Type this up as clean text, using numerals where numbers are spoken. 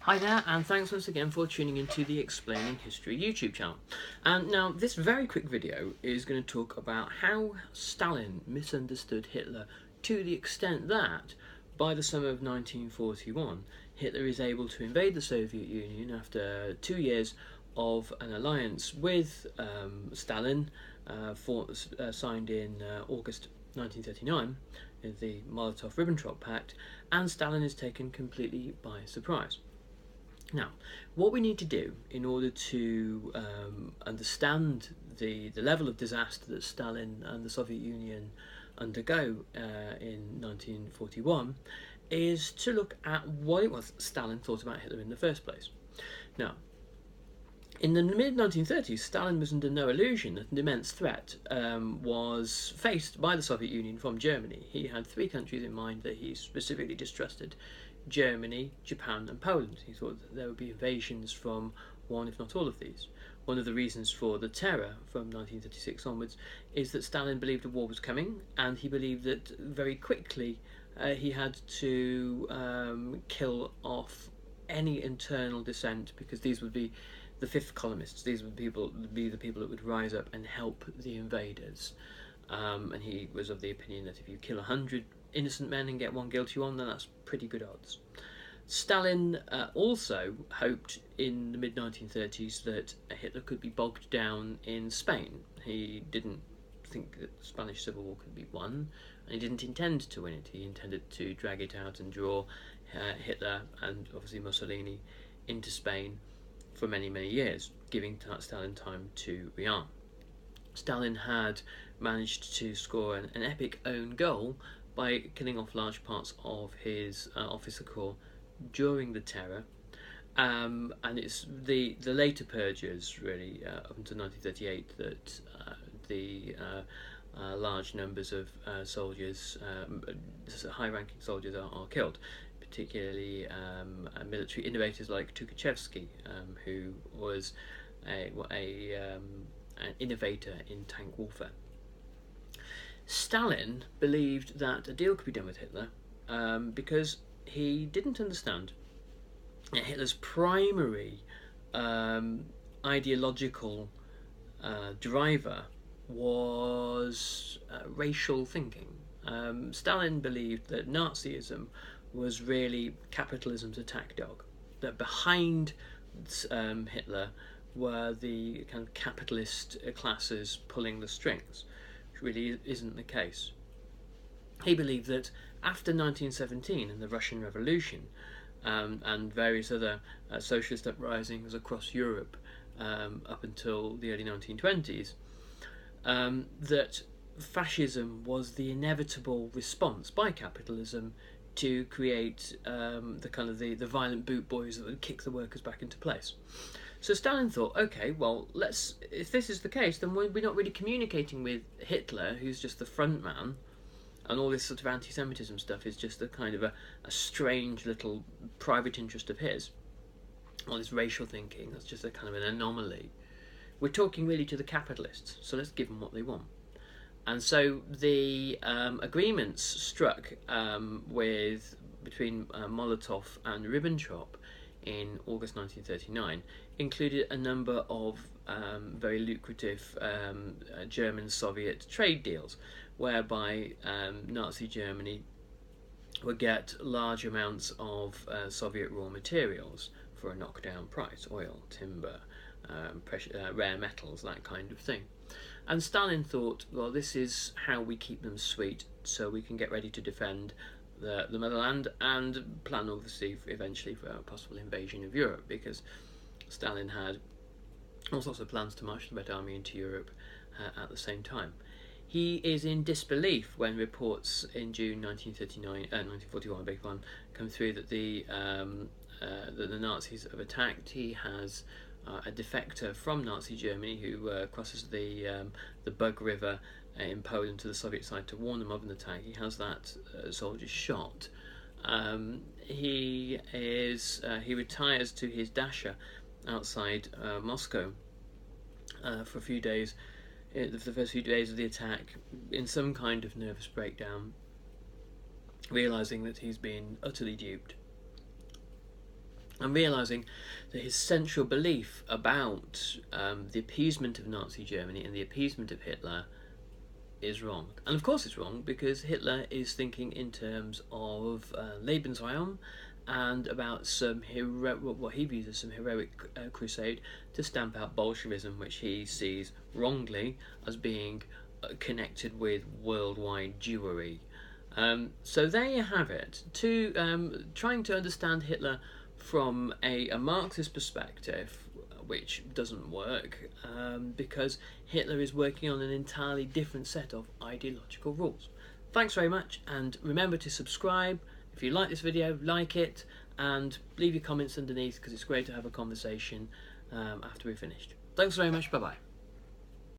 Hi there, and thanks once again for tuning into the Explaining History YouTube channel. And now, this very quick video is going to talk about how Stalin misunderstood Hitler to the extent that, by the summer of 1941, Hitler is able to invade the Soviet Union after 2 years of an alliance with Stalin, signed in August 1939, the Molotov-Ribbentrop Pact, and Stalin is taken completely by surprise. Now, what we need to do in order to understand the level of disaster that Stalin and the Soviet Union undergo in 1941 is to look at what it was Stalin thought about Hitler in the first place. Now, in the mid-1930s, Stalin was under no illusion that an immense threat was faced by the Soviet Union from Germany. He had three countries in mind that he specifically distrusted: Germany, Japan and Poland. He thought that there would be invasions from one, if not all of these. One of the reasons for the terror from 1936 onwards is that Stalin believed a war was coming, and he believed that very quickly he had to kill off any internal dissent, because these would be the fifth columnists. These would be the people that would rise up and help the invaders. And he was of the opinion that if you kill 100 innocent men and get one guilty one, then that's pretty good odds. Stalin also hoped in the mid-1930s that Hitler could be bogged down in Spain. He didn't think that the Spanish Civil War could be won, and he didn't intend to win it. He intended to drag it out and draw Hitler and obviously Mussolini into Spain for many, many years, giving Stalin time to rearm. Stalin had managed to score an epic own goal by killing off large parts of his officer corps during the terror, and it's the later purges, really, up until 1938, that the large numbers of soldiers, high-ranking soldiers, are killed, particularly military innovators like Tukhachevsky, who was an innovator in tank warfare. Stalin believed that a deal could be done with Hitler because he didn't understand that Hitler's primary ideological driver was racial thinking. Stalin believed that Nazism was really capitalism's attack dog, that behind Hitler were the kind of capitalist classes pulling the strings, which really isn't the case. He believed that after 1917 and the Russian Revolution and various other socialist uprisings across Europe up until the early 1920s, that fascism was the inevitable response by capitalism to create the violent boot boys that would kick the workers back into place. So Stalin thought, okay, well, if this is the case, then we're not really communicating with Hitler, who's just the front man, and all this sort of anti-Semitism stuff is just a kind of a strange little private interest of his. All this racial thinking, that's just a kind of an anomaly. We're talking really to the capitalists, so let's give them what they want. And so the agreements struck between Molotov and Ribbentrop in August 1939 included a number of very lucrative German-Soviet trade deals, whereby Nazi Germany would get large amounts of Soviet raw materials for a knockdown price: oil, timber, rare metals, that kind of thing. And Stalin thought, well, this is how we keep them sweet, so we can get ready to defend the motherland and plan, obviously, eventually for a possible invasion of Europe, because Stalin had all sorts of plans to march the Red Army into Europe at the same time. He is in disbelief when reports in June 1941 come through that the Nazis have attacked. He has a defector from Nazi Germany who crosses the Bug River in Poland to the Soviet side to warn them of an attack. He has that soldier shot. He retires to his dacha outside Moscow for a few days, the first few days of the attack, in some kind of nervous breakdown, realising that he's been utterly duped. and realising that his central belief about the appeasement of Nazi Germany and the appeasement of Hitler is wrong. And of course it's wrong, because Hitler is thinking in terms of Lebensraum and about some what he views as some heroic crusade to stamp out Bolshevism, which he sees wrongly as being connected with worldwide Jewry. So there you have it. Trying to understand Hitler from a Marxist perspective, which doesn't work, because Hitler is working on an entirely different set of ideological rules. Thanks very much, and remember to subscribe. If you like this video, like it, and leave your comments underneath, because it's great to have a conversation after we've finished. Thanks very much, bye bye.